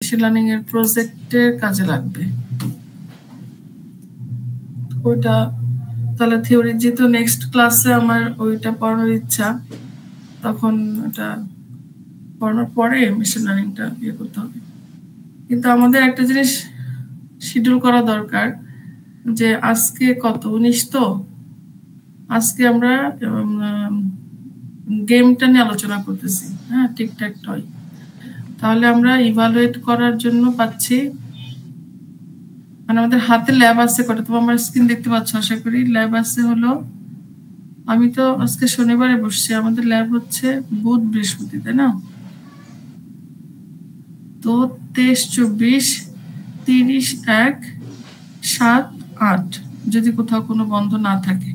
Machine learning এর প্রজেক্টের কাজে লাগবে। ওইটা তাহলে থিওরি যেহেতু নেক্সট ক্লাসে আমার ওইটা পড়ানোর ইচ্ছা, তখন ওটা পড়ানোর পরে মেশিন লার্নিংটা ইয়ে করতে হবে। কিন্তু আমাদের একটা জিনিস শিডিউল করা দরকার, যে আজকে কত 19, তো আজকে আমরা গেমটা নিয়ে আলোচনা করতেছি। হ্যাঁ, ঠিকঠাক টয়। তাহলে আমরা ইভালুয়েট করার জন্য পাচ্ছি, মানে আমাদের হাতে ল্যাব আছে কটা, তোমার আমার স্ক্রিন দেখতে পাচ্ছ আশা করি। ল্যাব আছে হলো, আমি তো আজকে শনিবারে বসছি, আমাদের ল্যাব হচ্ছে বুধ বৃহস্পতি, তাই না? তো 23, 24, 30, 1, 7, 8 যদি কোথাও কোনো বন্ধ না থাকে,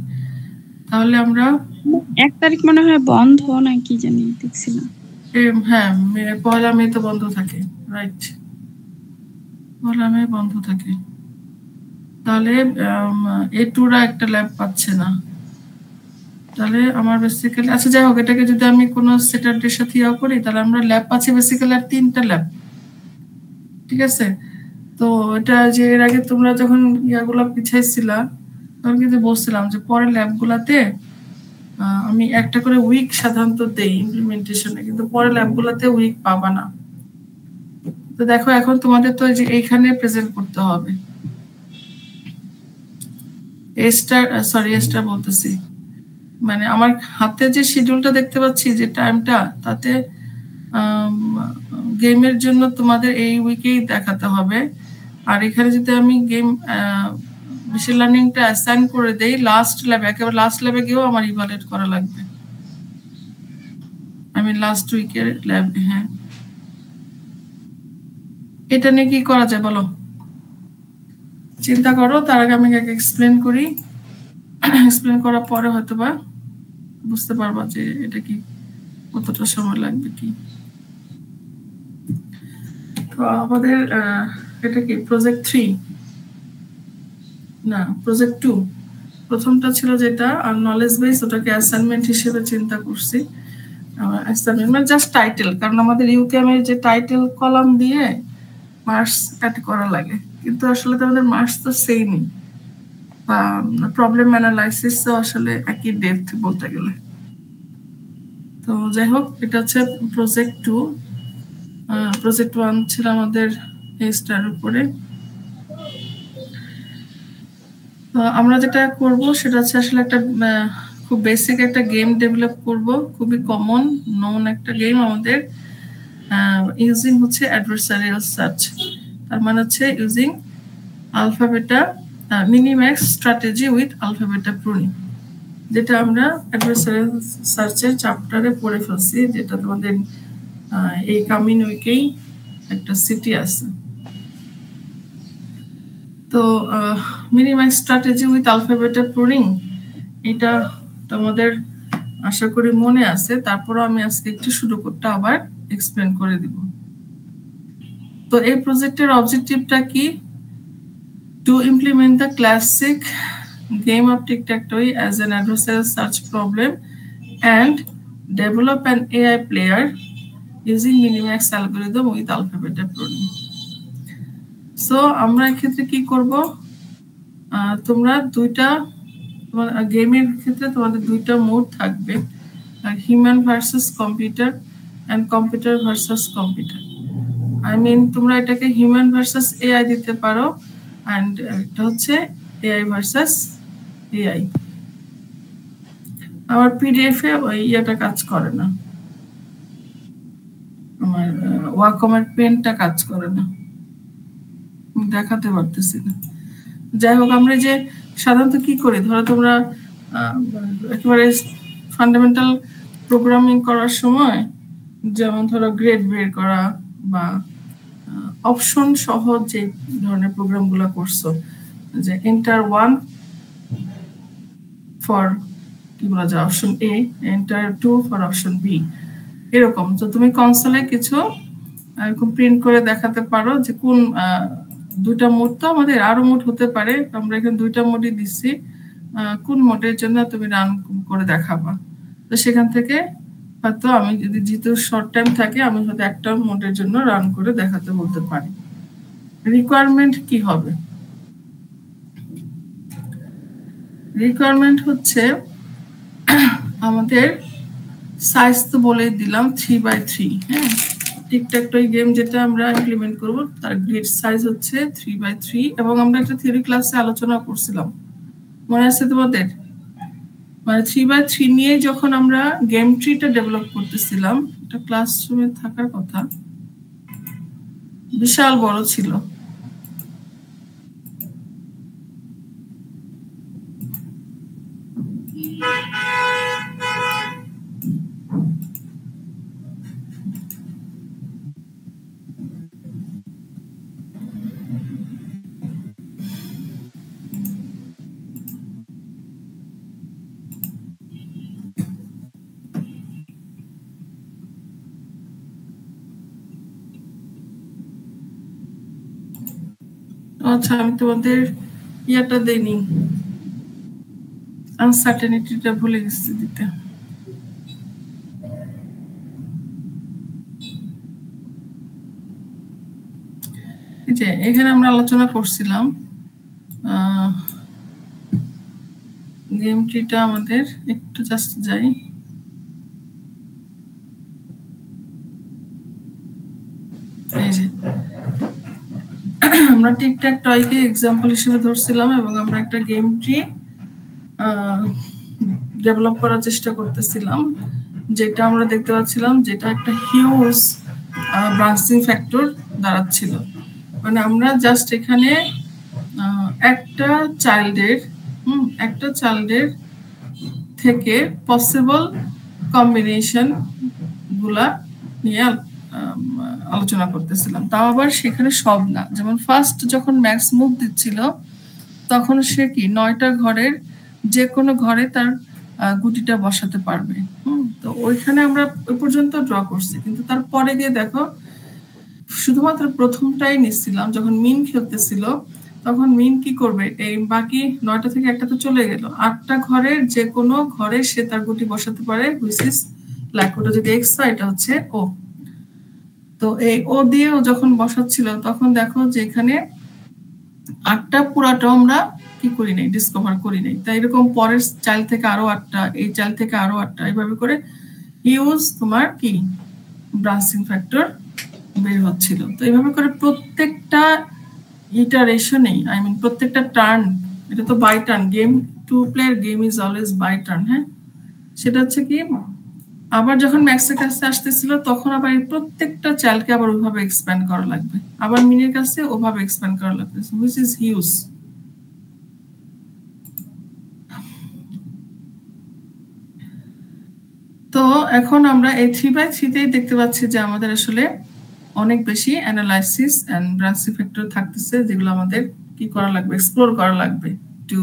তাহলে আমরা 1 তারিখ মনে হয় বন্ধ না কি জানি দেখছিলাম। হ্যাঁ, 1 মে তো বন্ধ থাকে, রাইট, 1 মে বন্ধ থাকে। তাহলে A2রা একটা ল্যাব পাচ্ছে না, তাহলে আমার বেসিক্যালি, আচ্ছা যাই হোক, এটাকে যদি আমি কোনো স্যাটারডের সাথে ইয়া করি, তাহলে আমরা ল্যাব পাচ্ছি বেসিক্যালি আর 3টা ল্যাব, ঠিক আছে? তো এটা যে এর আগে তোমরা যখন ইয়াগুলা পিছাইছিলা, তখন কিন্তু বলছিলাম যে পরের ল্যাবগুলাতে আমি একটা করে উইক সাধারণত দেই ইমপ্লিমেন্টেশনে, কিন্তু পরের ল্যাবগুলাতে উইক পাবা না। তো দেখো এখন তোমাদের তো যে এইখানে প্রেজেন্ট করতে হবে, এস্টার বলতেছি, মানে আমার হাতে যে শিডিউলটা দেখতে পাচ্ছি, যে টাইমটা, তাতে গেমের জন্য তোমাদের এই উইকেই দেখাতে হবে। আর এখানে যদি আমি গেম মেশিন লার্নিংটা অ্যাসাইন করে দেই লাস্ট ল্যাবে, একেবারে লাস্ট ল্যাবে গিয়েও আমার ইভালুয়েট করা লাগবে, আমি লাস্ট উইকের ল্যাব। হ্যাঁ, এটা নিয়ে কি করা যায় বলো, চিন্তা করো। তার আগে আমি এক্সপ্লেন করি, এক্সপ্লেন করার পরে হয়তোবা বুঝতে পারবা যে এটা কি, কতটা সময় লাগবে কি। তো আমাদের এটা কি প্রজেক্ট 3 না প্রজেক্ট 2, প্রথমটা ছিল যেটা আর নলেজ বেস, ওটাকে অ্যাসাইনমেন্ট হিসেবে চিন্তা করছি। অ্যাসাইনমেন্ট মানে জাস্ট টাইটেল, কারণ আমাদের ইউকেএমের যে টাইটেল কলাম দিয়ে মার্কস অ্যাড করা লাগে, কিন্তু আসলে তো আমাদের মার্কস তো সেমই, বা প্রবলেম অ্যানালাইসিস তো আসলে একই ডেপথ বলতে গেলে। তো যাই হোক, এটা হচ্ছে প্রজেক্ট 2। প্রজেক্ট 1 ছিল আমাদের স্টার উপরে। আমরা যেটা করব সেটা হচ্ছে আসলে একটা খুব বেসিক একটা গেম ডেভেলপ করব, খুবই কমন নোন একটা গেম আমাদের, ইউজিং হচ্ছে অ্যাডভার্সারিয়াল সার্চ। তার মানে হচ্ছে using alpha beta minimax strategy with alpha beta pruning, যেটা আমরা অ্যাডভার্সারিয়াল সার্চের চ্যাপ্টারে পড়ে ফেলছি, যেটা তোমাদের এই কামিং উইকেই একটা সিটি আছে। তো minimax strategy with alpha beta pruning, এটা তোমাদের আশা করি মনে আছে। তারপরও আমি আজকে একটু শুরু করতে আবার এক্সপ্লেন করে দিব। তো এই প্রজেক্টের অবজেক্টিভটা কি? To implement the classic game of tic-tac-toe as an adversarial search problem and develop an AI player using Minimax algorithm with alphabeta pruning. So আমরা এক্ষেত্রে কি করব, তোমরা দুইটা গেমের ক্ষেত্রে তোমাদের দুইটা মোড থাকবে, human versus computer and computer versus computer. I mean তোমরা এটাকে হিউম্যান ভার্সেস এআই দিতে পারো, অ্যান্ড এটা হচ্ছে এআই ভার্সেস এআই। আমার পিডিএফে ওই ইয়েটা কাজ করে না, আমার ওয়াকমের পেনটা কাজ করে না, দেখাতে পারতেছি না। যাই হোক, আমরা যে সাধারণত কি করি, ধরো তোমরা একেবারে ফান্ডামেন্টাল প্রোগ্রামিং করার সময়, যেমন ধরো গ্রেড বের করা বা অপশন সহ যে ধরনের প্রোগ্রামগুলো করছো, যে এন্টার 1 ফর কি বলা যায় option A, enter 2 for option B, এরকম। তো তুমি কনসোলে কিছু এরকম প্রিন্ট করে দেখাতে পারো যে কোন দুইটা মোড, তো আমাদের আরো মোড হতে পারে, আমরা এখানে দুইটা মোডই দিচ্ছি, কোন মোডের জন্য তুমি রান করে দেখাবা। তো সেখান থেকে হয়তো আমি যদি যেহেতু শর্ট টাইম থাকে আমি হয়তো একটা মোডের জন্য রান করে দেখাতে বলতে পারি। রিকোয়ারমেন্ট কি হবে? রিকোয়ারমেন্ট হচ্ছে আমাদের সাইজ তো বলে দিলাম 3x3। হ্যাঁ, টিকটক টয় গেম যেটা আমরা ইমপ্লিমেন্ট করব তার গ্রিড সাইজ হচ্ছে 3x3 এবং আমরা একটা থিওরি ক্লাসে আলোচনা করছিলাম, মনে আছে তোমাদের? মানে 3x3 নিয়ে যখন আমরা গেম ট্রিটা ডেভেলপ করতেছিলাম, এটা ক্লাসরুমে থাকার কথা, বিশাল বড় ছিল। আচ্ছা, আমি তোমাদের ইয়াটা দেইনি, আনসার্টেনিটিটা ভুলে গেছি দিতে। যে এখানে আমরা আলোচনা করছিলাম গেম ট্রিটা আমাদের একটু জাস্ট যাই। এই যে আমরা টিকটক টয়কে এক্সাম্পল হিসেবে ধরছিলাম এবং আমরা একটা গেম ট্রি ডেভেলপ করার চেষ্টা করতেছিলাম, যেটা আমরা দেখতে পাচ্ছিলাম যেটা একটা হিউজ ব্রাঞ্চিং ফ্যাক্টর দাঁড়াচ্ছিল। মানে আমরা জাস্ট এখানে একটা চাইল্ডের থেকে পসিবল কম্বিনেশন গুলা নিয়ে আলোচনা করতেছিলাম, তাও আবার সেখানে সব না। যেমন ফার্স্ট যখন ম্যাক্স মুভ দিচ্ছিল তখন সে কি 9টা ঘরের যে কোনো ঘরে তার গুটিটা বসাতে পারবে। তো ওইখানে আমরা ওই পর্যন্ত ড্র করছি, কিন্তু তারপরে গিয়ে দেখো শুধুমাত্র প্রথমটাই নিচ্ছিলাম। যখন মিন খেলতেছিল তখন মিন কি করবে, এই বাকি 9টা থেকে একটা তো চলে গেল, 8টা ঘরের যে কোনো ঘরে সে তার গুটি বসাতে পারে, হুইচ ইজ লাইক ওটা যদি এক্স হয় এটা হচ্ছে ও। তো এই ও দিয়ে ও যখন বসাচ্ছিল তখন দেখো যে এখানে 8টা পুরাটা আমরা কি করি নাই, ডিসকভার করি নাই। তাই এরকম পরের চাইল্ড থেকে আরো 8টা, এই চাইল্ড থেকে আরো 8টা, এইভাবে করে হিউজ তোমার কি ব্রাঞ্চিং ফ্যাক্টর বের হচ্ছিল। তো এইভাবে করে প্রত্যেকটা ইটারেশনেই, আই মিন প্রত্যেকটা টার্ন, এটা তো by turn game, 2 player game is always by turn. হ্যাঁ, সেটা হচ্ছে কি আবার যখন ম্যাক্সের কাছে আসতেছিল তখন আবার এই প্রত্যেকটা চাইল্ডকে আবার ওইভাবে এক্সপ্যান্ড করা লাগবে, আবার মিনের কাছে ওভাবে এক্সপ্যান্ড করা লাগবে, হুইচ ইজ হিউজ। তো এখন আমরা এই 3x3তেই দেখতে পাচ্ছি যে আমাদের আসলে অনেক বেশি অ্যানালাইসিস এন্ড ব্রাঞ্চিং ফ্যাক্টর থাকতেছে, যেগুলো আমাদের কি করা লাগবে, এক্সপ্লোর করা লাগবে to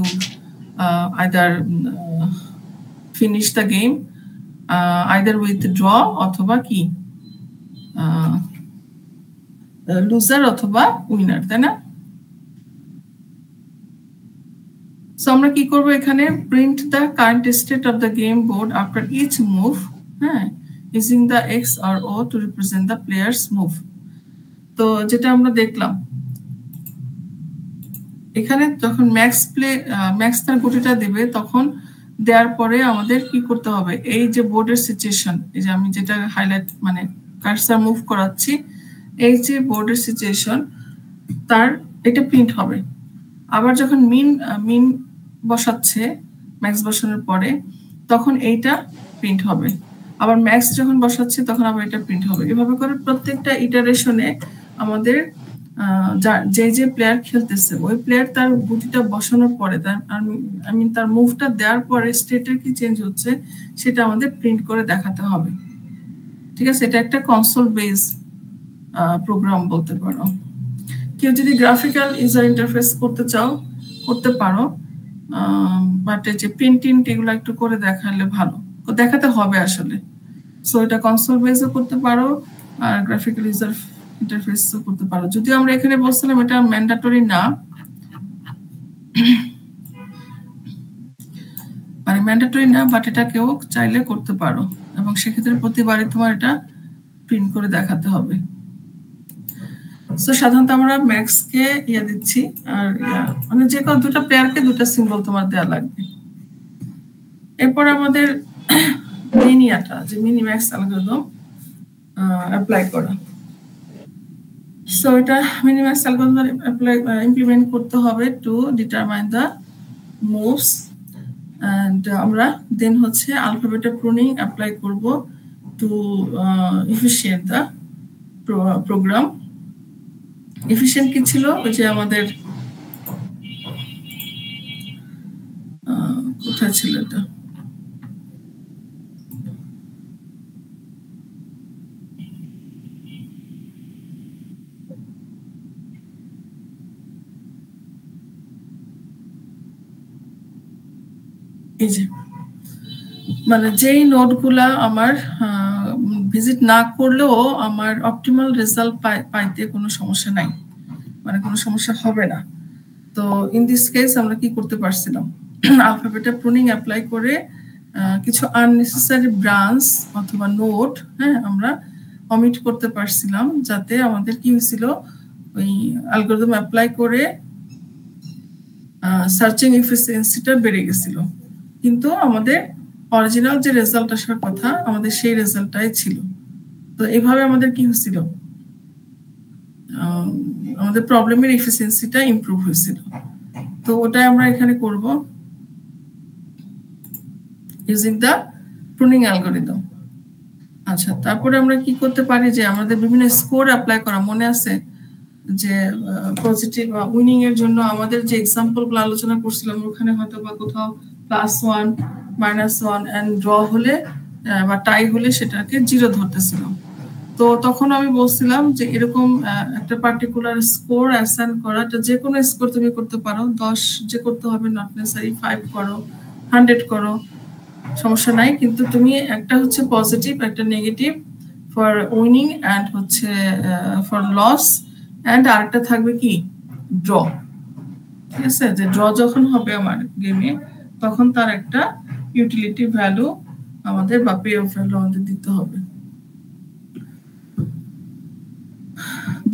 either finish the game, either with draw অথবা কি লুজার অথবা উইনার, তাই না? সো আমরা কি করব এখানে, print the current state of the game board after each move, হ্যাঁ, ইউজিং দ্য এক্স আর O to represent the players move. তো যেটা আমরা দেখলাম এখানে যখন ম্যাক্স তার গুটিটা দেবে তখন দেওয়ার পরে আমাদের কি করতে হবে, এই যে বোর্ডের সিচুয়েশন, এই যে আমি যেটা হাইলাইট মানে কার্সার মুভ করাচ্ছি, এই যে বোর্ডের সিচুয়েশন তার এটা প্রিন্ট হবে। আবার যখন মিন বসাচ্ছে ম্যাক্স বসানোর পরে তখন এইটা প্রিন্ট হবে, আবার ম্যাক্স যখন বসাচ্ছে তখন আবার এটা প্রিন্ট হবে। এভাবে করে প্রত্যেকটা ইটারেশনে আমাদের যে যে প্লেয়ার খেলতেছে ওই প্লেয়ার তার গুটিটা বসানোর পরে তার মুভটা দেওয়ার পরে স্টেটের কি চেঞ্জ হচ্ছে সেটা আমাদের প্রিন্ট করে দেখাতে হবে। ঠিক আছে, এটা একটা কনসোল বেস প্রোগ্রাম বলতে পারো। কেউ যদি গ্রাফিক্যাল ইউজার ইন্টারফেস করতে চাও করতে পারো, বাট এই যে প্রিন্টিং এগুলো একটু করে দেখালে ভালো, দেখাতে হবে আসলে। সো এটা কনসোল বেসও করতে পারো আর গ্রাফিক্যাল ইউজার ইন্টারফেসও করতে পারো। যদিও আমরা এখানে বলছিলাম এটা ম্যান্ডেটরি না, মানে ম্যান্ডেটরি না, বাট এটা কেউ চাইলে করতে পারো, এবং সেক্ষেত্রে প্রতিবারই তোমার এটা প্রিন্ট করে দেখাতে হবে। সো সাধারণত আমরা ম্যাক্স কে দিচ্ছি, আর মানে যে কোনো দুটো পেয়ারকে দুটো সিম্বল তোমার দেওয়া লাগবে। এরপর আমাদের মিনিয়াটা, যে মিনি ম্যাক্স অ্যালগরিদম অ্যাপ্লাই করা। সো এটা মিনি ম্যাক্স অ্যালগরিদম ইমপ্লিমেন্ট করতে হবে to determine the moves, and আমরা দেন হচ্ছে আলফাবেটের প্রুনিং অ্যাপ্লাই করব to efficient the program. Efficient কি ছিল, ওই যে আমাদের কোথায় ছিল এটা, এই যে মানে যেই নোডগুলা আমার ভিজিট না করলেও আমার অপটিমাল রেজাল্ট পাইতে কোনো সমস্যা নাই, মানে কোনো সমস্যা হবে না। তো ইন দিস কেস আমরা কি করতে পারছিলাম, আলফাবেটের প্রুনিং অ্যাপ্লাই করে কিছু আননেসেসারি ব্রাঞ্চ অথবা নোড আমরা অমিট করতে পারছিলাম, যাতে আমাদের কি হয়েছিল, ওই অ্যালগরিদম অ্যাপ্লাই করে সার্চিং এফিসিয়েন্সিটা বেড়ে গেছিল, কিন্তু আমাদের অরিজিনাল যে রেজাল্ট আসার কথা আমাদের সেই রেজাল্টটাই ছিল। তো এইভাবে আমাদের কি হয়েছিল, আমাদের প্রবলেমের এফিসিয়েন্সিটা ইমপ্রুভ হয়েছিল। তো ওটাই আমরা এখানে করব ইউজিং দ্য প্রুনিং অ্যালগরিদম। আচ্ছা, তারপরে আমরা কি করতে পারি, যে আমাদের বিভিন্ন স্কোর অ্যাপ্লাই করা মনে আছে, যে পজিটিভ বা উইনিং এর জন্য আমাদের যে এক্সাম্পল গুলো আলোচনা করছিলাম, ওখানে হয়তো বা কোথাও +1 -1 এন্ড ড্র হলে বা টাই হলে সেটাকে 0 ধরতেছিলাম। তো তখন আমি বলছিলাম যে এরকম একটা পার্টিকুলার স্কোর অ্যাসাইন করা, যে কোনো স্কোর তুমি করতে পারো, 10 যে করতে হবে নট নেসেসারি, 5 করো, 100 করো, সমস্যা নাই, কিন্তু তুমি একটা হচ্ছে পজিটিভ, একটা নেগেটিভ ফর উইনিং এন্ড হচ্ছে ফর লস, এন্ড আরেকটা থাকবে কি ড্র। ঠিক আছে, যে ড্র যখন হবে আমার গেমে, তখন তার একটা ইউটিলিটি ভ্যালু আমাদের বা পে অফ ভ্যালু আমাদের দিতে হবে।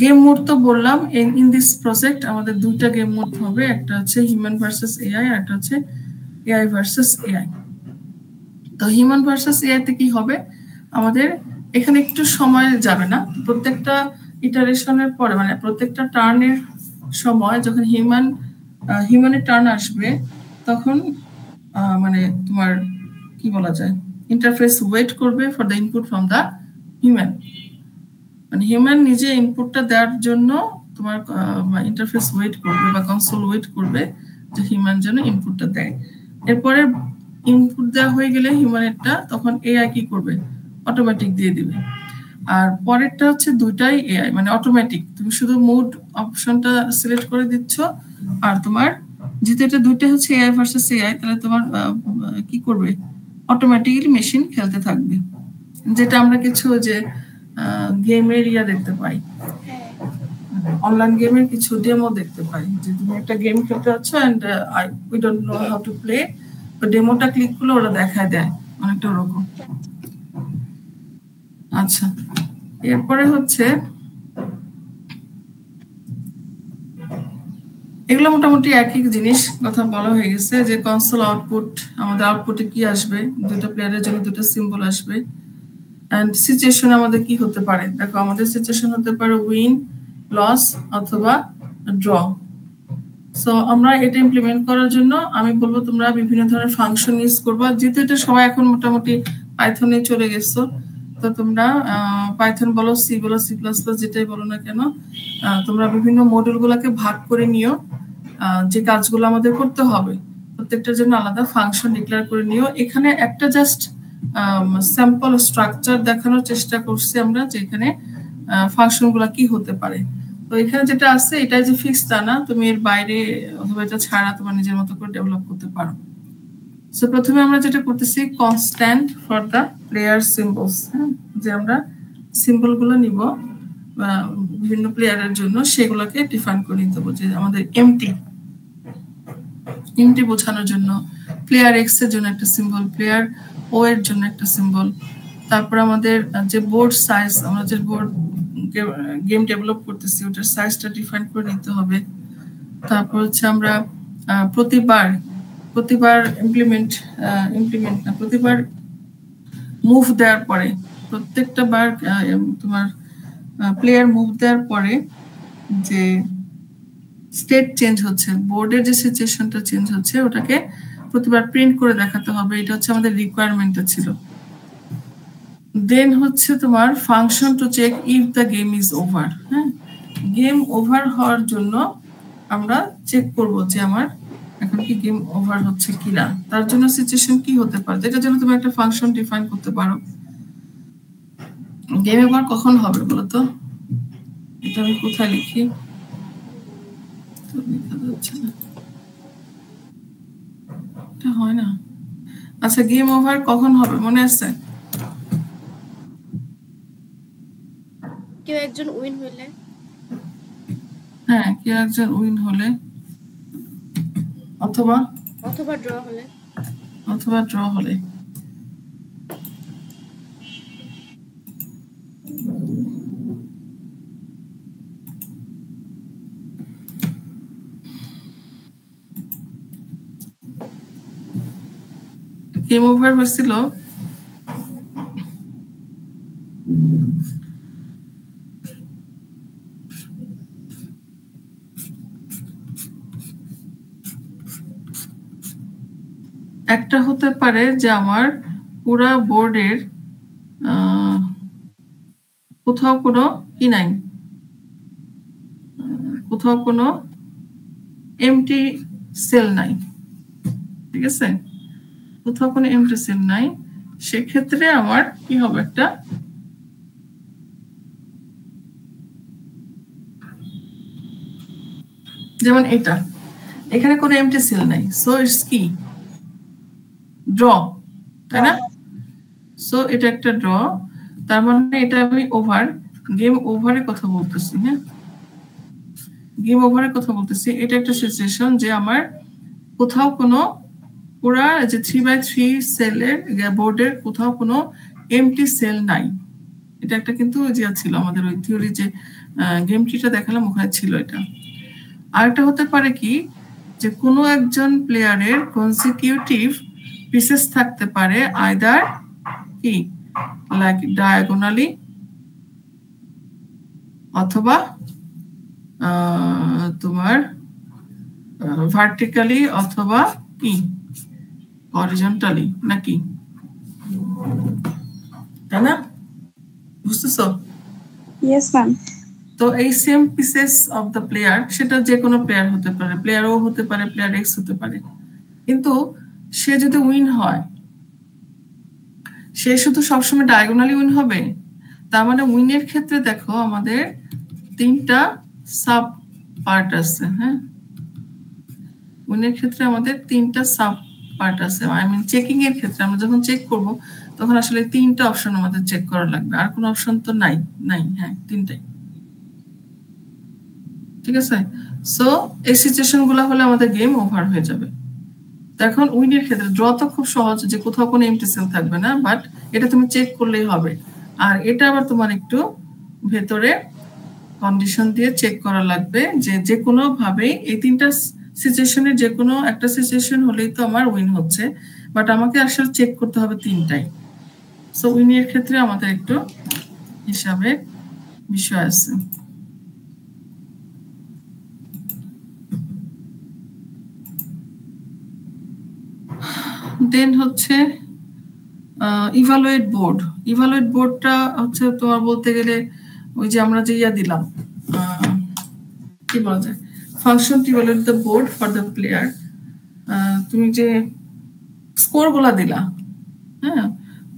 গেম মোড তো বললাম, ইন দিস প্রজেক্ট আমাদের দুইটা গেম মোড হবে, একটা হচ্ছে হিউম্যান ভার্সেস এআই, আর একটা হচ্ছে এআই ভার্সেস এআই। তো হিউম্যান ভার্সেস এআই তে কি হবে, আমাদের এখানে একটু সময় যাবে না, প্রত্যেকটা ইটারেশনের পরে মানে প্রত্যেকটা টার্নের সময় যখন হিউম্যানের টার্ন আসবে, তখন মানে তোমার কি বলা যায়, ইন্টারফেস ওয়েট করবে for the input from the human. মানে হিউম্যান নিজে ইনপুটটা দেওয়ার জন্য তোমার ইন্টারফেস ওয়েট করবে বা কনসোল ওয়েট করবে যে হিউম্যান যেন ইনপুটটা দেয়। এরপরে ইনপুট দেওয়া হয়ে গেলে হিউম্যানেরটা, তখন এআই কি করবে, অটোমেটিক দিয়ে দিবে। আর পরেরটা হচ্ছে দুইটাই এআই, মানে অটোমেটিক, তুমি শুধু মোড অপশনটা সিলেক্ট করে দিচ্ছ, আর তোমার যেহেতু এটা দুইটা হচ্ছে এআই ভার্সেস এআই, তাহলে তোমার কি করবে, অটোমেটিক্যালি মেশিন খেলতে থাকবে। যেটা আমরা কিছু যে গেমের দেখতে পাই, অনলাইন গেমের কিছু ডেমো দেখতে পাই, যে তুমি একটা গেম খেলতে যাচ্ছ and we don't know how to play, তো ডেমোটা ক্লিক করলে ওরা দেখায় দেয়, অনেকটা ওরকম। আচ্ছা, এরপরে হচ্ছে এগুলো মোটামুটি একই জিনিস কথা বলা হয়ে গেছে, যে কনসোল আউটপুট, আমাদের আউটপুটে কি আসবে, দুটো প্লেয়ারের জন্য দুটো সিম্বল আসবে, এন্ড সিচুয়েশন আমাদের কি হতে পারে, দেখো আমাদের সিচুয়েশন হতে পারে উইন, লস অথবা ড্র। সো আমরা এটা ইমপ্লিমেন্ট করার জন্য আমি বলবো তোমরা বিভিন্ন ধরনের ফাংশন ইউজ করবা, যেহেতু এটা সবাই এখন মোটামুটি পাইথনে চলে গেছো, তো তোমরা পাইথন বলো, সি বলো, সি প্লাস প্লাস যেটাই বলো না কেন, তোমরা বিভিন্ন মডিউল গুলাকে ভাগ করে নিও, যে কাজগুলো আমাদের করতে হবে প্রত্যেকটার জন্য আলাদা ফাংশন ডিক্লেয়ার করে নিও। এখানে একটা জাস্ট স্যাম্পল স্ট্রাকচার দেখানোর চেষ্টা করছি আমরা, যে এখানে ফাংশন গুলা কি হতে পারে। তো এখানে যেটা আছে এটা যে ফিক্স তা না, তুমি এর বাইরে অথবা এটা ছাড়া তোমার নিজের মতো করে ডেভেলপ করতে পারো। সো প্রথমে আমরা যেটা করতেছি, constant for the player symbols, যে আমরা সিম্বল গুলো নিব বিভিন্ন প্লেয়ারের জন্য, সেগুলোকে ডিফাইন করে নিতে হবে, যে আমাদের এমটি বোঝানোর জন্য প্লেয়ার এক্স এর জন্য একটা সিম্বল, প্লেয়ার ও এর জন্য একটা সিম্বল। তারপর আমাদের যে বোর্ড সাইজ, আমরা যে বোর্ড গেম ডেভেলপ করতেছি ওটার সাইজটা ডিফাইন করে নিতে হবে। তারপর হচ্ছে আমরা প্রতিবার প্রতিবার মুভ দেওয়ার পরে, প্রত্যেকটা বার তোমার প্লেয়ার মুভ দেওয়ার পরে যে স্টেট চেঞ্জ হচ্ছে, বোর্ডের যে সিচুয়েশনটা চেঞ্জ হচ্ছে ওটাকে প্রতিবার প্রিন্ট করে দেখাতে হবে। এটা হচ্ছে আমাদের রিকোয়ারমেন্টটা ছিল। দেন হচ্ছে তোমার function to check if the game is over. হ্যাঁ, গেম ওভার হওয়ার জন্য আমরা চেক করব যে আমার এখন কি গেম ওভার হচ্ছে কিনা। তার জন্য সিচুয়েশন কি হতে পারে, এটার জন্য তুমি একটা ফাংশন ডিফাইন করতে পারো। গেম ওভার কখন হবে বলো তো? এটা আমি কোথায় লিখি? এটা হয় না। আচ্ছা, গেম ওভার কখন হবে মনে আছে? কেউ একজন উইন হলে। হ্যাঁ, কেউ একজন উইন হলে অথবা ড্র হলে। গেম ওভার হয়েছিল একটা হতে পারে যে আমার পুরা বোর্ডের কোথাও কোনো কি নাই, কোথাও কোনো এমটি সেল নাই, ঠিক আছে? কোথাও কোনো এমটি সেল নাই, সেক্ষেত্রে আমার কি হবে, একটা যেমন এটা, এখানে কোনো এমটি সেল নাই, সো ইটস কি ড্র, তাই না? সো এটা একটা ড্র, তার মানে এটা আমি ওভার, গেম ওভারের কথা বলতেছি। হ্যাঁ, গেম ওভারের কথা বলতেছি। এটা একটা সিচুয়েশন যে আমার কোথাও কোনো পুরা যে 3x3 সেলের বোর্ডের কোথাও কোনো এমটি সেল নাই। এটা একটা কিন্তু যে ছিল আমাদের ওই থিওরি যে গেম ট্রিটা দেখালাম ওখানে ছিল এটা। আরেকটা হতে পারে কি যে কোনো একজন প্লেয়ারের কনসিকিউটিভ পিসেস থাকতে পারে, আইদার কি লাইক ডায়াগোনালি অথবা তোমার ভার্টিক্যালি অথবা কি হরিজন্টালি, নাকি? তাই না? বুঝতেছো? Yes ma'am. তো এই same pieces of the player, সেটা যে কোনো প্লেয়ার হতে পারে, প্লেয়ার ও হতে পারে, প্লেয়ার এক্স হতে পারে, কিন্তু সে যদি উইন হয় সে শুধু সবসময় ডায়াগোনালি উইন হবে? তার মানে উইনের ক্ষেত্রে দেখো আমাদের তিনটা সাব পার্ট আছে। হ্যাঁ, উইনের ক্ষেত্রে আমাদের তিনটা সাব পার্ট আছে। আই মিন চেকিং এর ক্ষেত্রে আমরা যখন চেক করব তখন আসলে তিনটা অপশন আমাদের চেক করা লাগবে, আর কোনো অপশন তো নাই। হ্যাঁ, তিনটাই, ঠিক আছে? সো এই সিচুয়েশন গুলো হলে আমাদের গেম ওভার হয়ে যাবে। এখন উইনের ক্ষেত্রে ড্র তো খুব সহজ, যে কোথাও কোনো এমটি সেল থাকবে না, বাট এটা তুমি চেক করলেই হবে। আর এটা আবার তোমার একটু ভেতরে কন্ডিশন দিয়ে চেক করা লাগবে যে কোনো ভাবে এই তিনটা সিচুয়েশনের যে কোনো একটা সিচুয়েশন হলেই তো আমার উইন হচ্ছে, বাট আমাকে আসলে চেক করতে হবে তিনটাই। সো উইনের ক্ষেত্রে আমাদের একটু হিসাবে বিষয় আছে। দেন হচ্ছে ইভালুয়েট বোর্ড। ইভালুয়েট বোর্ডটা হচ্ছে তোমার বলতে গেলে ওই যে আমরা যে দিলাম, কি বলা যায়, function two evaluate the board for the player. তুমি যে স্কোর গুলা দিলা, হ্যাঁ,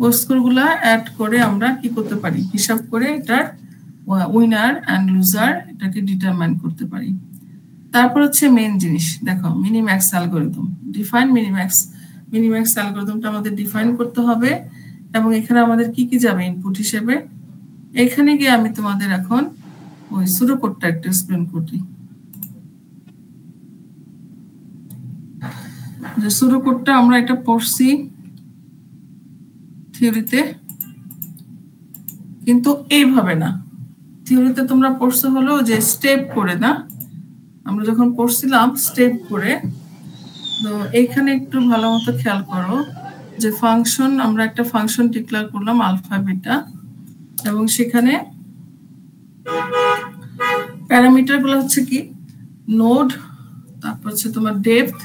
ওই স্কোর গুলা অ্যাড করে আমরা কি করতে পারি, হিসাব করে এটার উইনার অ্যান্ড লুজার এটাকে ডিটারমাইন করতে পারি। তারপর হচ্ছে মেইন জিনিস দেখো, মিনিম্যাক্স অ্যালগরিদম। ডিফাইন মিনিম্যাক্স অ্যালগরিদমটা আমাদের ডিফাইন করতে হবে, এবং এখানে আমাদের কি কি যাবে ইনপুট হিসেবে। এখানে গিয়ে আমি তোমাদের এখন ওই সুডো কোডটা একটু এক্সপ্লেন করি। যে শুরু কোডটা আমরা এটা পড়ছি থিওরিতে, কিন্তু এইভাবে না। থিওরিতে তোমরা পড়ছো হলো যে স্টেপ করে, না? আমরা যখন পড়ছিলাম স্টেপ করে, তো এইখানে একটু ভালো মতো খেয়াল করো যে ফাংশন, আমরা একটা ফাংশন ডিক্লেয়ার করলাম আলফা বিটা, এবং সেখানে প্যারামিটারগুলো হচ্ছে কি নোড, তারপর হচ্ছে তোমার ডেপথ,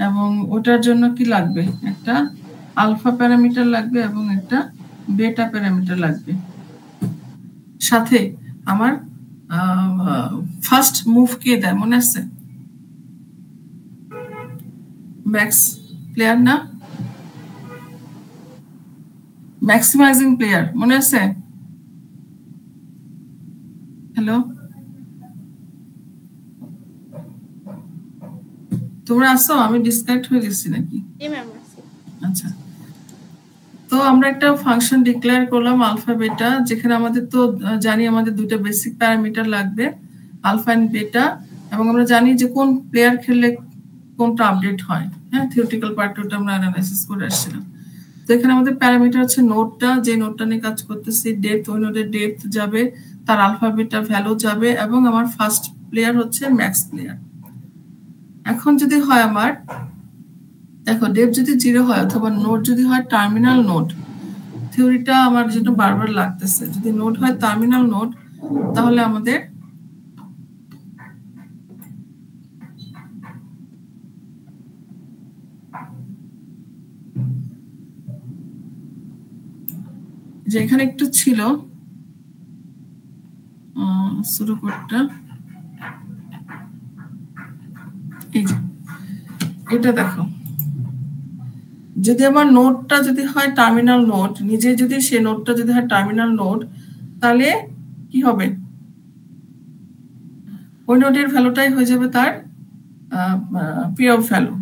এবং ওটার জন্য কি লাগবে একটা আলফা প্যারামিটার লাগবে এবং একটা বেটা প্যারামিটার লাগবে। সাথে আমার ফার্স্ট মুভ কে দেয় মনে আছে? ম্যাক্স প্লেয়ার না, ম্যাক্সিমাইজিং প্লেয়ার মনে আছে? হ্যালো, তোমরা আসো? আমি ডিসকানেক্ট হয়ে গেছি নাকি? আচ্ছা, তো আমরা একটা ফাংশন ডিক্লেয়ার করলাম আলফা বেটা, যেখানে আমাদের তো জানি আমাদের দুটো বেসিক প্যারামিটার লাগবে আলফা এন্ড বেটা, এবং আমরা জানি যে কোন প্লেয়ার খেললে কোনটা আপডেট হয়। হ্যাঁ, থিওরিটিক্যাল পার্টটা আমরা অ্যানালাইসিস করে আসছিলাম। তো এখানে আমাদের প্যারামিটার হচ্ছে নোডটা, যে নোডটা নিয়ে কাজ করতেছি ডেপথ, ওই নোডের ডেপথ যাবে, তার আলফা বেটা ভ্যালু যাবে, এবং আমার ফার্স্ট প্লেয়ার হচ্ছে ম্যাক্স প্লেয়ার। এখন যদি হয় আমার, দেখো ডেপথ যদি 0 হয় অথবা নোড যদি হয় টার্মিনাল নোড, থিওরিটা আমার যেটা বারবার লাগতেছে, যদি নোড হয় টার্মিনাল নোড, তাহলে আমাদের যে এখানে একটু ছিল শুরু কোডটা, এই যে এটা দেখো, যদি আমার নোডটা যদি হয় টার্মিনাল নোড, নিজে যদি সে নোডটা যদি হয় টার্মিনাল নোড, তাহলে কি হবে? ওই নোডের ভ্যালুটাই হয়ে যাবে তার পি অফ ভ্যালু।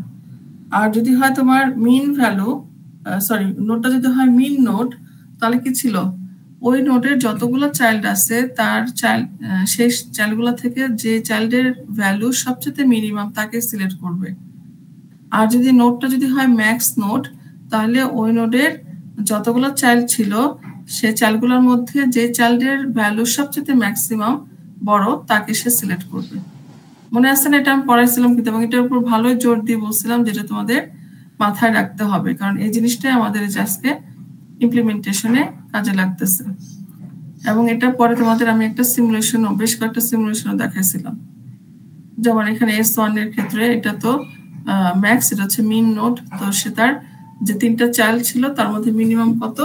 আর যদি হয় তোমার মিন ভ্যালু, সরি, নোডটা যদি হয় মিন নোড, তাহলে কি ছিল? ওই নোডের যতগুলো চাইল্ড আছে তার চাইল্ড, সেই চাইল্ডগুলো থেকে যে চাইল্ডের ভ্যালু সবচেয়ে মিনিমাম তাকে সিলেক্ট করবে। আর যদি নোডটা যদি হয় ম্যাক্স নোড, তাহলে ওই নোডের যতগুলো চাইল্ড ছিল সে চাইল্ডগুলোর মধ্যে যে চাইল্ডের ভ্যালু সবচেয়ে ম্যাক্সিমাম বড় তাকে সে সিলেক্ট করবে। মনে আছে না? এটা আমি পড়াইছিলাম কিন্তু, এবং এটার উপর ভালোই জোর দিয়ে বলছিলাম যেটা তোমাদের মাথায় রাখতে হবে, কারণ এই জিনিসটাই আমাদের আজকে ইমপ্লিমেন্টেশনে কাজে লাগতেছে। এবং এটা পরে তোমাদের আমি একটা সিমুলেশন, বেশ কয়েকটা সিমুলেশন দেখাইছিলাম। যেমন এখানে S1 এর ক্ষেত্রে এটা তো ম্যাক্স, এটা হচ্ছে মিন নোড, তো সে তার যে 3টা চাইল্ড ছিল তার মধ্যে মিনিমাম কত?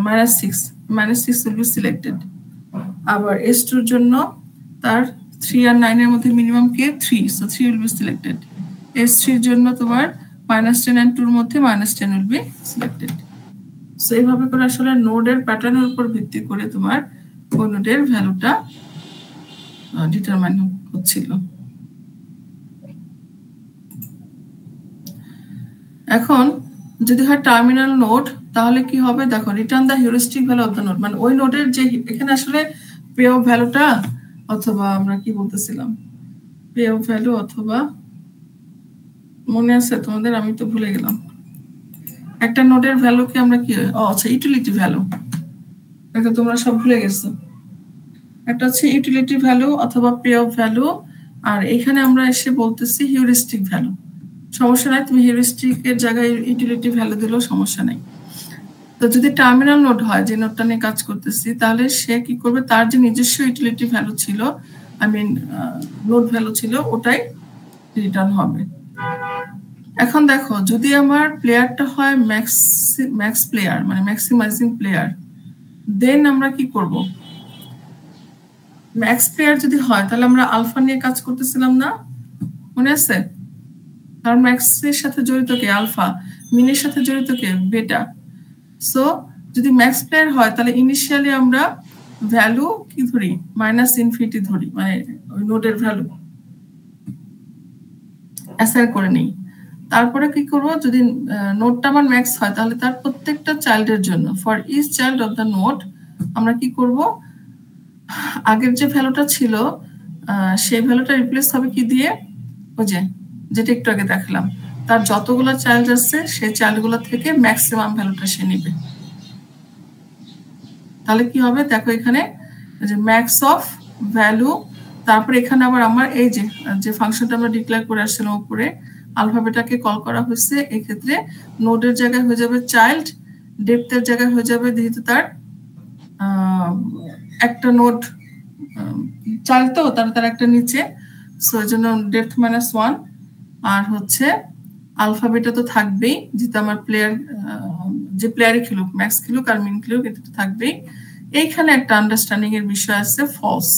-6 will be selected। আবার S2 এর জন্য তার 3 আর 9 এর মধ্যে minimum K? 3, so 3 will be selected। S3 এর জন্য তোমার -10 and 2 এর মধ্যে -10 will be selected। সো এইভাবে করে আসলে নোডের প্যাটার্নের উপর ভিত্তি করে তোমার কোন নোডের ভ্যালুটা ডিটারমাইন হচ্ছিল। এখন যদি হয় টার্মিনাল নোড, তাহলে কি হবে? দেখো, return the heuristic value of the node, মানে ওই নোডের যে এখানে আসলে পে অফ ভ্যালুটা, অথবা আমরা কি বলতেছিলাম, পে অফ ভ্যালু, অথবা মনে আছে তোমাদের? আমি তো ভুলে গেলাম। একটা নোডের ভ্যালুকে আমরা কি, আচ্ছা, ইউটিলিটি ভ্যালু, এটা তোমরা সব ভুলে গেছো। একটা হচ্ছে ইউটিলিটি ভ্যালু অথবা পে অফ ভ্যালু, আর এখানে আমরা এসে বলতেছি হিউরিস্টিক ভ্যালু। সমস্যা নাই, তুমি হিউরিস্টিকের জায়গায় ইউটিলিটি ভ্যালু দিলেও সমস্যা নেই। তো যদি টার্মিনাল নোড হয়, যে নোডটা নিয়ে কাজ করতেছি, তাহলে সে কি করবে? তার যে নিজস্ব ইউটিলিটি ভ্যালু ছিল, আই মিন নোড ভ্যালু ছিল, ওটাই রিটার্ন হবে। এখন দেখো, যদি আমার প্লেয়ারটা হয় ম্যাক্স প্লেয়ার, মানে ম্যাক্সিমাইজিং প্লেয়ার, দেন আমরা কি করব? ম্যাক্স প্লেয়ার যদি হয় তাহলে আমরা আলফা নিয়ে কাজ করতেছিলাম না? মনে আছে? কারণ ম্যাক্সের সাথে জড়িত কে? আলফা। মিনের সাথে জড়িত কে? বেটা। সো যদি ম্যাক্স প্লেয়ার হয় তাহলে ইনিশিয়ালি আমরা ভ্যালু কি ধরি? -ইনফিনিটি ধরি, মানে ওই নোডের ভ্যালু অ্যাসাইন করে নেই। তারপরে কি করব? যদি নোডটা আমার ম্যাক্স হয় তাহলে তার প্রত্যেকটা চাইল্ডের জন্য, for each child of the node, আমরা কি করব? আগের যে ভ্যালুটা ছিল সেই ভ্যালুটা রিপ্লেস হবে কি দিয়ে? ওই যে যেটা একটু আগে দেখালাম, তার যতগুলো চাইল্ড আছে সেই চাইল্ডগুলো থেকে ম্যাক্সিমাম ভ্যালুটা সে নিবে। তাহলে কি হবে দেখো এখানে যে ম্যাক্স অফ ভ্যালু, তারপরে এখানে আবার আমার এই যে ফাংশনটা আমরা ডিক্লেয়ার করে আসছিলাম উপরে আলফা বেটাকে কল করা হয়েছে, এই ক্ষেত্রে নোডের জায়গায় হয়ে যাবে চাইল্ড, ডেপথের জায়গায় হয়ে যাবে যেহেতু তার একটা নোড চাইল্ড তো তার একটা নিচে, সো এই জন্য ডেপথ -1 আর হচ্ছে আলফা বেটা তো থাকবেই যেহেতু আমার প্লেয়ার যে প্লেয়ারই খেলুক ম্যাক্স খেলুক আর মিন খেলুক এটা তো থাকবেই। এইখানে একটা আন্ডারস্ট্যান্ডিং এর বিষয় আছে ফলস,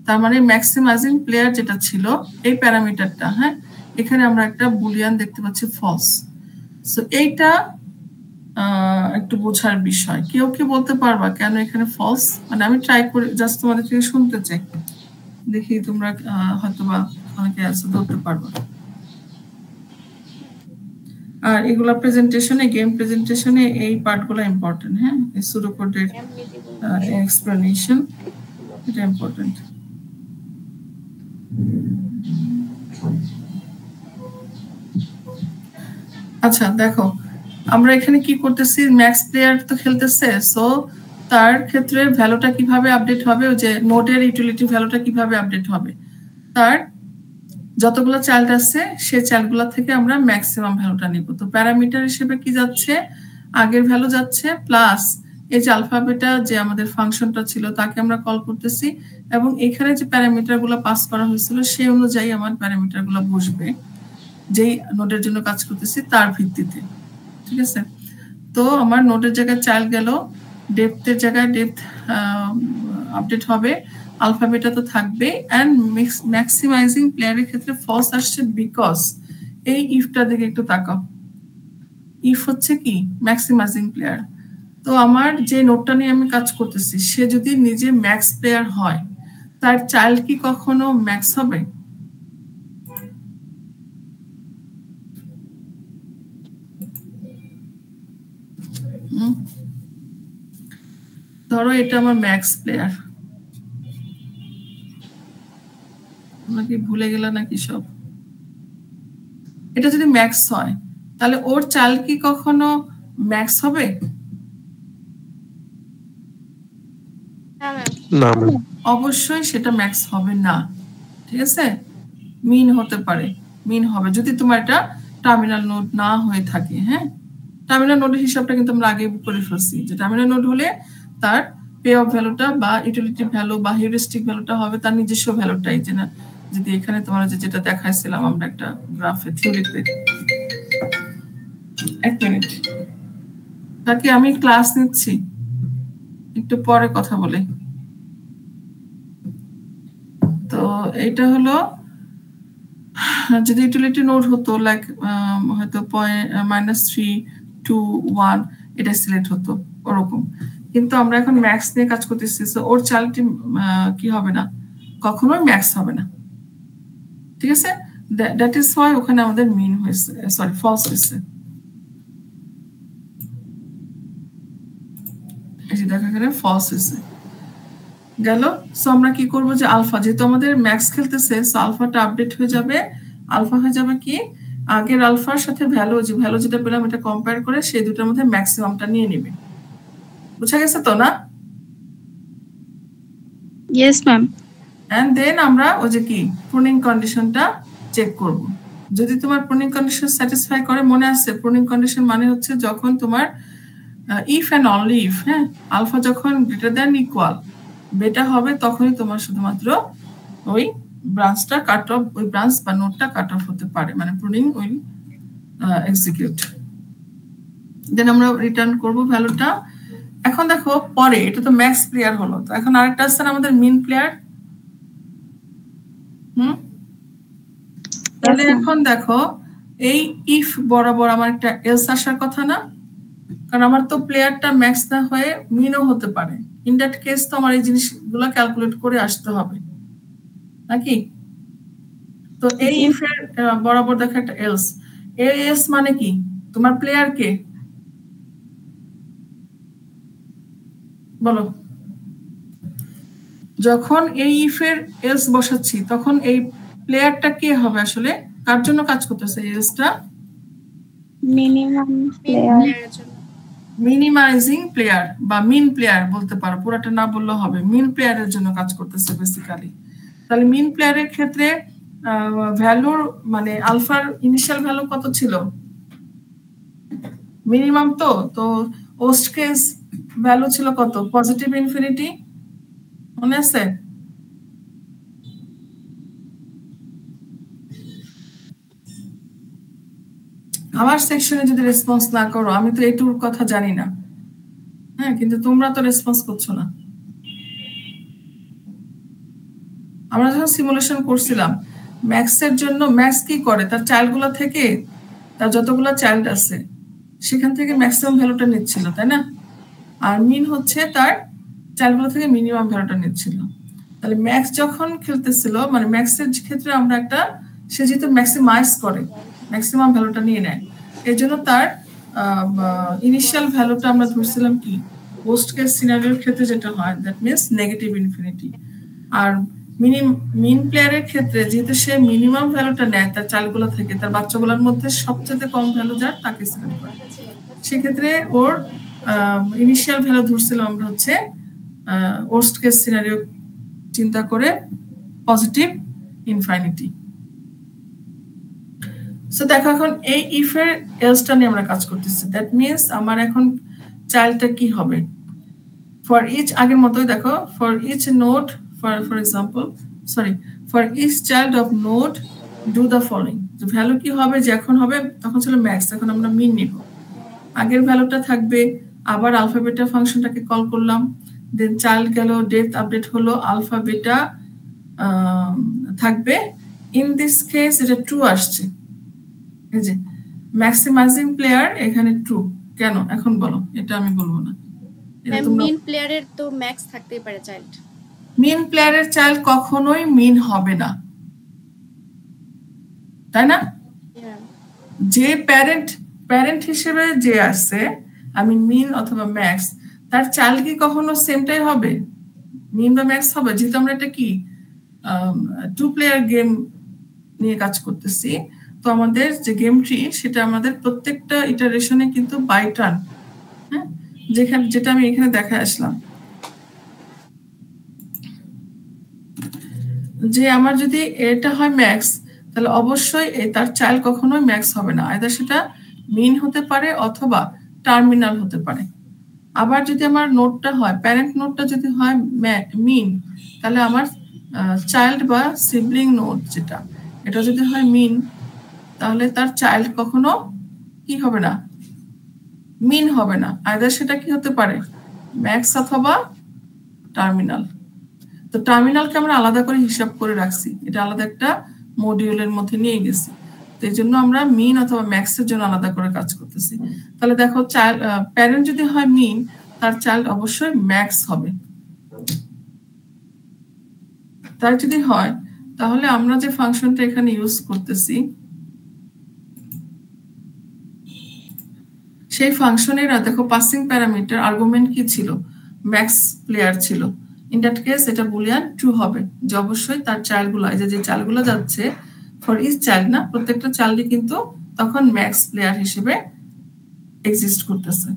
তার মানে ম্যাক্সিমাইজিং প্লেয়ার যেটা ছিল এই প্যারামিটারটা, হ্যাঁ এখানে আমরা একটা বুলিয়ান দেখতে পাচ্ছি ফলস। সো এইটা একটু বোঝার বিষয়। কেউ কি বলতে পারবা কেন এখানে ফলস? মানে আমি ট্রাই করে জাস্ট তোমাদের থেকে শুনতে চাই, দেখি তোমরা হয়তোবা অনেকে আছে ধরতে পারবা। আর এগুলা প্রেজেন্টেশনে গেম প্রেজেন্টেশনে এই পার্টগুলো ইম্পর্টেন্ট, হ্যাঁ এই সুডোকোডের এক্সপ্লেনেশন এটা ইম্পর্টেন্ট। আচ্ছা দেখো আমরা এখানে কি করতেছি, ম্যাক্স প্লেয়ার তো খেলতেছে, সো তার ক্ষেত্রে ভ্যালুটা কিভাবে আপডেট হবে, যে নোডের ইউটিলিটি ভ্যালুটা কিভাবে আপডেট হবে, তার যতগুলো চাইল্ড আছে সেই চাইল্ডগুলো থেকে আমরা ম্যাক্সিমাম ভ্যালুটা নিব। তো প্যারামিটার হিসেবে কি যাচ্ছে, আগের ভ্যালু যাচ্ছে প্লাস এই যে আলফাবেটা যে আমাদের ফাংশনটা ছিল তাকে আমরা কল করতেছি, এবং এখানে যে প্যারামিটারগুলো পাস করা হয়েছিল সেই অনুযায়ী আমার প্যারামিটারগুলো বসবে যেই নোডের জন্য কাজ করতেছি তার ভিত্তিতে, ঠিক আছে। তো আমার নোডের জায়গায় চাইল্ড গেল, ডেপথের জায়গায় ডেপথ আপডেট হবে, আলফাবেটা তো থাকবে, এন্ড ম্যাক্সিমাইজিং প্লেয়ারের ক্ষেত্রে ফলস আসছে বিকজ এই ইফটা দিকে একটু তাকাও, ইফ হচ্ছে কি ম্যাক্সিমাইজিং প্লেয়ার। তো আমার যে নোডটা নিয়ে আমি কাজ করতেছি সে যদি নিজে ম্যাক্স প্লেয়ার হয় তার চাইল্ড কি কখনো ম্যাক্স হবে? ধরো এটা আমার ম্যাক্স প্লেয়ার, তোমরা কি ভুলে গেলে নাকি সব? এটা যদি ম্যাক্স হয় তাহলে ওর চাইল্ড কি কখনো ম্যাক্স হবে? না অবশ্যই সেটা ম্যাক্স হবে না, ঠিক আছে। মিন হতে পারে, মিন হবে যদি তোমার এটা টার্মিনাল নোড না হয়ে থাকে। হ্যাঁ টার্মিনাল নোডের হিসাবটা কিন্তু আমরা আগে করে ফেলছি, যে টার্মিনাল নোড হলে তার পে অফ ভ্যালুটা বা ইউটিলিটি ভ্যালু বা হিউরিস্টিক ভ্যালুটা হবে তার নিজস্ব ভ্যালুটাই, যে না যদি এখানে তোমার যেটা দেখাইছিলাম আমরা একটা গ্রাফে থিওরিতে। এক মিনিট তাকে আমি ক্লাস নিচ্ছি, একটু পরে কথা বলে। তো এটা হলো যদি ইউটিলিটি নোড হতো লাইক হয়তো -3 to 1 এটা সিলেক্ট হতো ওরকম, কিন্তু আমরা এখন ম্যাক্স নিয়ে কাজ করতেছি, সো ওর চাইল্ডটি কি হবে না, কখনোই ম্যাক্স হবে না, ঠিক আছে। দ্যাট ইজ ওয়াই ওখানে আমাদের মিন হয়েছে, সরি ফলস হয়েছে। এই যে দেখা গেলে ফলস হয়েছে গেল। সো আমরা কি করব, যে আলফা যেহেতু আমাদের ম্যাক্স খেলতেছে সো আলফাটা আপডেট হয়ে যাবে, আলফা হয়ে যাবে কি আগের আলফার সাথে ভ্যালু, যে ভ্যালু যেটা পেলাম এটা কম্পেয়ার করে সেই দুটোর মধ্যে ম্যাক্সিমামটা নিয়ে নেবে। বুঝা গেছে তো না? Yes ma'am. এন্ড দেন আমরা ওই যে কি প্রুনিং কন্ডিশনটা চেক করব, যদি তোমার প্রুনিং কন্ডিশন স্যাটিসফাই করে। মনে আছে প্রুনিং কন্ডিশন মানে হচ্ছে যখন তোমার ইফ এন্ড অনলি ইফ, হ্যাঁ আলফা যখন গ্রেটার দ্যান ইকুয়াল বেটা হবে তখনই তোমার শুধুমাত্র ওই ব্রাঞ্চটা কাট অফ, ওই ব্রাঞ্চ বা নোডটা কাট অফ হতে পারে, মানে প্রুনিং উইল এক্সিকিউট। দেন আমরা রিটার্ন করব ভ্যালুটা। এখন দেখো পরে এটা তো ম্যাক্স প্লেয়ার হলো, তো এখন আরেকটা আছে আমাদের মিন প্লেয়ার। তাহলে এখন দেখো এই ইফ বরাবর আমার একটা এলস আসার কথা না, কারণ আমার তো প্লেয়ারটা ম্যাক্স না হয়ে মিনও হতে পারে। ইন দ্যাট কেস তো আমার এই জিনিসগুলো ক্যালকুলেট করে আসতে হবে নাকি? তো এই ইফ এর বরাবর দেখো একটা এলস, এলস মানে কি তোমার প্লেয়ার কে বলো? যখন এই ইফ এর এলস বসাচ্ছি তখন এই প্লেয়ারটা কে হবে আসলে? কার জন্য কাজ করতেছে এলসটা? মিনিমাম প্লেয়ারের জন্য, মিনিমাইজিং প্লেয়ার বা মিন প্লেয়ার বলতে পারো, পুরোটা না বললেও হবে, মিন প্লেয়ারের জন্য কাজ করতেছে বেসিক্যালি। তাহলে মিন প্লেয়ারের ক্ষেত্রে ভ্যালুর মানে আলফার ইনিশিয়াল ভ্যালু কত ছিল? মিনিমাম। তো ওস্ট কেস ভ্যালু ছিল কত? পজিটিভ ইনফিনিটি, মনে আছে? আমার সেকশনে যদি রেসপন্স না করো, আমি তো এইটুর কথা জানি না, হ্যাঁ, কিন্তু তোমরা তো রেসপন্স করছো না। আমরা যখন সিমুলেশন করছিলাম ম্যাক্সের জন্য, ম্যাক্স কি করে তার চাইল্ডগুলো থেকে, তার যতগুলো চাইল্ড আছে সেখান থেকে ম্যাক্সিমাম ভ্যালুটা নিচ্ছিল, তাই না? আর মিন হচ্ছে তার চাইল্ডগুলো থেকে মিনিমাম ভ্যালুটা নিচ্ছিল। তাহলে ম্যাক্স যখন খেলতেছিল, মানে ম্যাক্সের ক্ষেত্রে আমরা একটা, সে যেহেতু ম্যাক্সিমাইজ করে ম্যাক্সিমাম ভ্যালুটা নিয়ে নেয়, এই জন্য তার ইনিশিয়াল ভ্যালুটা আমরা ধরছিলাম কি ওয়ার্স্ট কেস সিনারিওর ক্ষেত্রে যেটা হয়, দ্যাট মিনস নেগেটিভ ইনফিনিটি। আর মিন প্লেয়ারের ক্ষেত্রে যেহেতু সে মিনিমাম ভ্যালুটা নেয় তার চালগুলো থেকে, তার বাচ্চাগুলোর মধ্যে সবচেয়ে কম ভ্যালু যার তাকে সিলেক্ট করে, সেক্ষেত্রে ওর ইনিশিয়াল ভ্যালু ধরছিলাম আমরা হচ্ছে ওয়ার্স্ট কেস সিনারিও চিন্তা করে পজিটিভ ইনফিনিটি। সো দেখো এখন এই ইফের এলসটা নিয়ে আমরা কাজ করতেছি। দ্যাট মিনস আমার এখন চাইল্ডটা কি হবে ফর ইচ, আগের মতোই দেখো, for each node, for example for each child of node do the following. Value কি হবে, যে এখন হবে, তখন ছিল ম্যাক্স, এখন আমরা মিন নিব। আগের ভ্যালুটা থাকবে, আবার আলফা বেটা ফাংশনটাকে কল করলাম, দেন চাইল্ড গেল, ডেপথ আপডেট হলো, আলফা বেটা থাকবে। ইন দিস কেস এটা ট্রু আসছে, এই যে ম্যাক্সিমাইজিং প্লেয়ার এখানে ট্রু। কেন এখন বলো, এটা আমি বলবো না। মিন প্লেয়ারের তো ম্যাক্স থাকতেই পারে চাইল্ড। মিন প্লেয়ারের চাইল্ড কখনোই মিন হবে না, তাই না? যে প্যারেন্ট হিসেবে যে আসছে, আমি মিন অথবা ম্যাক্স, তার চাইল্ড কি কখনো সেমটাই হবে, মিন বা ম্যাক্স হবে? যেহেতু আমরা এটা কি টু প্লেয়ার গেম নিয়ে কাজ করতেছি, তো আমাদের যে গেম ট্রি সেটা আমাদের প্রত্যেকটা ইটারেশনে কিন্তু বাই টার্ন, হ্যাঁ, যেটা আমি এখানে দেখা আসলাম, যে আমার যদি এটা হয় ম্যাক্স, তাহলে অবশ্যই তার চাইল্ড কখনোই ম্যাক্স হবে না, আইদার সেটা মিন হতে পারে অথবা টার্মিনাল হতে পারে। আবার যদি আমার নোটটা হয়, প্যারেন্ট নোটটা যদি হয় মিন, তাহলে আমার চাইল্ড বা সিবলিং নোট যেটা, এটা যদি হয় মিন, তাহলে তার চাইল্ড কখনো কি হবে না, মিন হবে না, আইদার সেটা কি হতে পারে ম্যাক্স অথবা টার্মিনাল। তো টার্মিনালকে আমরা আলাদা করে হিসাব করে রাখছি, এটা আলাদা একটা মডিউলের মধ্যে নিয়ে গেছি, তো এই জন্য আমরা মিন অথবা ম্যাক্সের জন্য আলাদা করে কাজ করতেছি। তাহলে দেখো চাইল্ড প্যারেন্ট যদি হয় মিন, তার চাইল্ড অবশ্যই ম্যাক্স হবে। তার যদি হয়, তাহলে আমরা যে ফাংশনটা এখানে ইউজ করতেছি, সেই ফাংশনের দেখো পাসিং প্যারামিটার আর্গুমেন্ট কি ছিল, ম্যাক্স প্লেয়ার ছিল। ইন দ্যাট কেস এটা বুলিয়ান ট্রু হবে, যে অবশ্যই তার চাইল্ডগুলো, যে চাইল্ডগুলো যাচ্ছে ফর ইচ চাইল্ড না, প্রত্যেকটা চাইল্ডই কিন্তু তখন ম্যাক্স প্লেয়ার হিসেবে এক্সিস্ট করতেছে।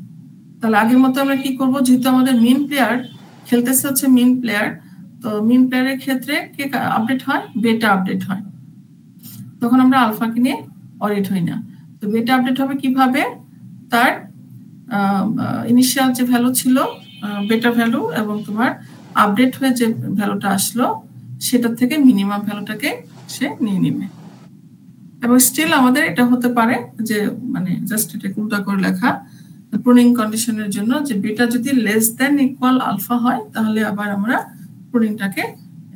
তাহলে আগের মতো আমরা কি করব, যেহেতু আমাদের মিন প্লেয়ার খেলতেছে হচ্ছে মিন প্লেয়ার, তো মিন প্লেয়ারের ক্ষেত্রে কে আপডেট হয়, বেটা আপডেট হয়, তখন আমরা আলফাকে নিয়ে অরিট হই না। তো বেটা আপডেট হবে কিভাবে, তার ইনিশিয়াল যে ভ্যালু ছিল বেটা ভ্যালু, এবং তোমার আপডেট হয়ে যে ভ্যালুটা আসলো সেটা থেকে মিনিমাম ভ্যালুটাকে সে নিয়ে নেবে। এবং স্টিল আমাদের এটা হতে পারে যে, মানে জাস্ট এটা উল্টা করে লেখা প্রুনিং কন্ডিশনের জন্য, যে বেটা যদি লেস দেন ইকুয়াল আলফা হয়, তাহলে আবার আমরা প্রুনিংটাকে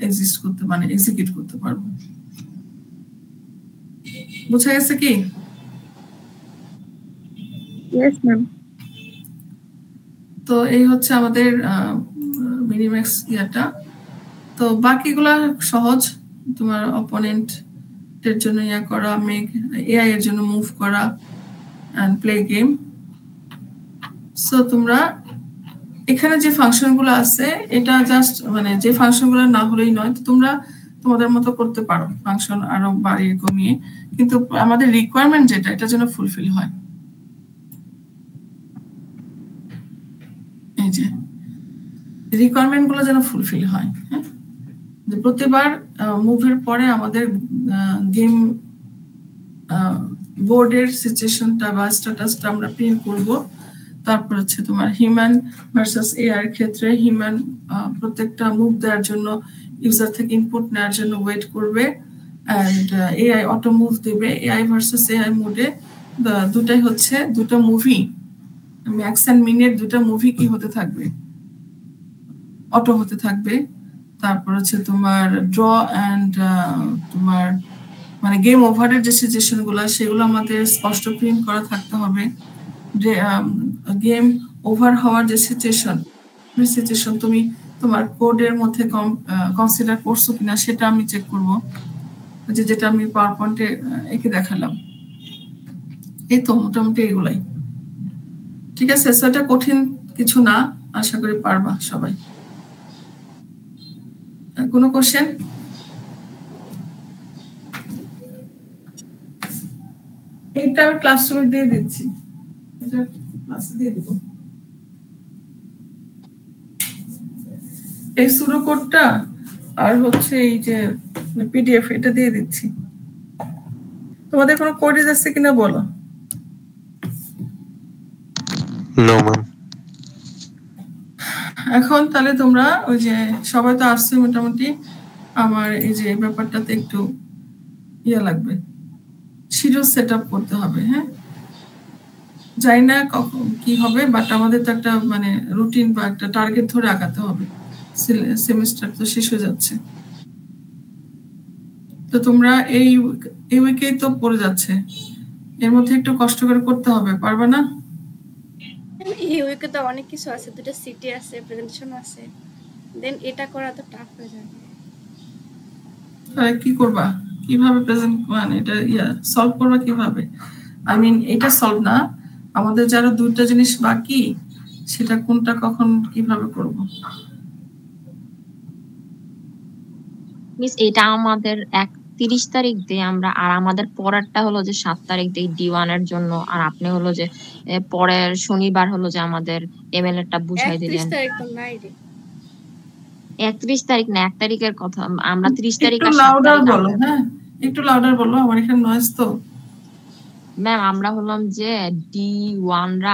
এক্সিকিউট করতে পারবো। বুঝা গেছে কি? Yes ma'am. তো এই হচ্ছে আমাদের মিনিম্যাক্স ইয়াটা। তো বাকিগুলা সহজ, তোমার অপোনেন্টের জন্য ইয়া করা, মেক এআই এর জন্য মুভ করা এন্ড প্লে গেম। সো তোমরা এখানে যে ফাংশনগুলো আছে, এটা জাস্ট মানে যে ফাংশনগুলো না হলেই নয়, তো তোমরা তোমাদের মতো করতে পারো ফাংশন আরো বাড়িয়ে কমিয়ে, কিন্তু আমাদের রিকোয়ারমেন্ট যেটা এটা যেন ফুলফিল হয়। এই যে রিকোয়ারমেন্ট গুলো যেন ফুলফিল হয়। হ্যাঁ, যে প্রতিবার মুভের পরে আমাদের গেম বোর্ডের সিচুয়েশনটা বা স্ট্যাটাসটা আমরা প্রিন্ট করব। তারপর হচ্ছে তোমার হিউম্যান ভার্সাস এআই এর ক্ষেত্রে হিউম্যান প্রত্যেকটা মুভ দেওয়ার জন্য ইউজার থেকে ইনপুট নেওয়ার জন্য ওয়েট করবে, অ্যান্ড এআই অটো মুভ দেবে। এআই ভার্সাস এআই মোডে দুটাই হচ্ছে দুটো মুভি, ম্যাক্স অ্যান্ড মিনের দুটো মুভি কি হতে থাকবে, অটো হতে থাকবে। তারপর হচ্ছে তোমার ড্র অ্যান্ড তোমার মানে গেম ওভারের যে সিচুয়েশন গুলো সেগুলো আমাদের স্পষ্ট প্রিন্ট করা থাকতে হবে। যে গেম ওভার হওয়ার যে সিচুয়েশন তুমি তোমার কোডের মধ্যে কনসিডার করছো কিনা সেটা আমি চেক করব, যেটা আমি পাওয়ার পয়েন্টে এঁকে দেখালাম। এই তো মোটামুটি এগুলাই। ঠিক আছে, সেটা কঠিন কিছু না, আশা করি পারবা সবাই। কোনো কোশ্চেন? এইটা আমি ক্লাসরুমে দিয়ে দিচ্ছি, এটা ক্লাসে দিয়ে দিব। এই সুডো কোডটা আর হচ্ছে এই যে পিডিএফ এটা দিয়ে দিচ্ছি। তোমাদের কোনো কোডিজ আছে কিনা বলো। No ma'am. এখন তাহলে তোমরা ওই যে সবাই তো আসছে মোটামুটি, আমার এই যে ব্যাপারটাতে একটু ইয়ে লাগবে, শিডিউল সেট আপ করতে হবে। হ্যাঁ, জানি না কখন কি হবে, বাট আমাদের তো একটা মানে রুটিন বা একটা টার্গেট ধরে আগাতে হবে। সেমিস্টার তো শেষ হয়ে যাচ্ছে, তো তোমরা এই উইকেই তো পড়ে যাচ্ছে, এর মধ্যে একটু কষ্ট করে করতে হবে, পারবে না? এই উইকে তো অনেক কিছু আছে, দুটো সিটি আছে, প্রেজেন্টেশন আছে, দেন এটা করা তো টাফ হয়ে যাবে। তাহলে কি করবা, কিভাবে প্রেজেন্ট মানে এটা সলভ করবা কিভাবে? আই মিন এটা সলভ না, আমাদের যারা দুইটা জিনিস বাকি সেটা কোনটা কখন কিভাবে করব? মিস এটা আমাদের 30 তারিখ দিয়ে আমরা, আর আমাদের পরেরটা হলো যে 7 তারিখ দিয়ে D1 এর জন্য, আর আপনি হলো যে পরের শনিবার হলো যে আমাদের এমএল এরটা বুঝাই দিলেন। 31 তারিখ তো নাই রে। 31 তারিখ না, 1 তারিখের কথা আমরা 30 তারিখ একটু আর 7 লাউডার তারিখ। বলো, হ্যাঁ একটু লাউডার বলো, আমার এখানে নয়েজ তো। ম্যাম আমরা হলাম যে D1 রা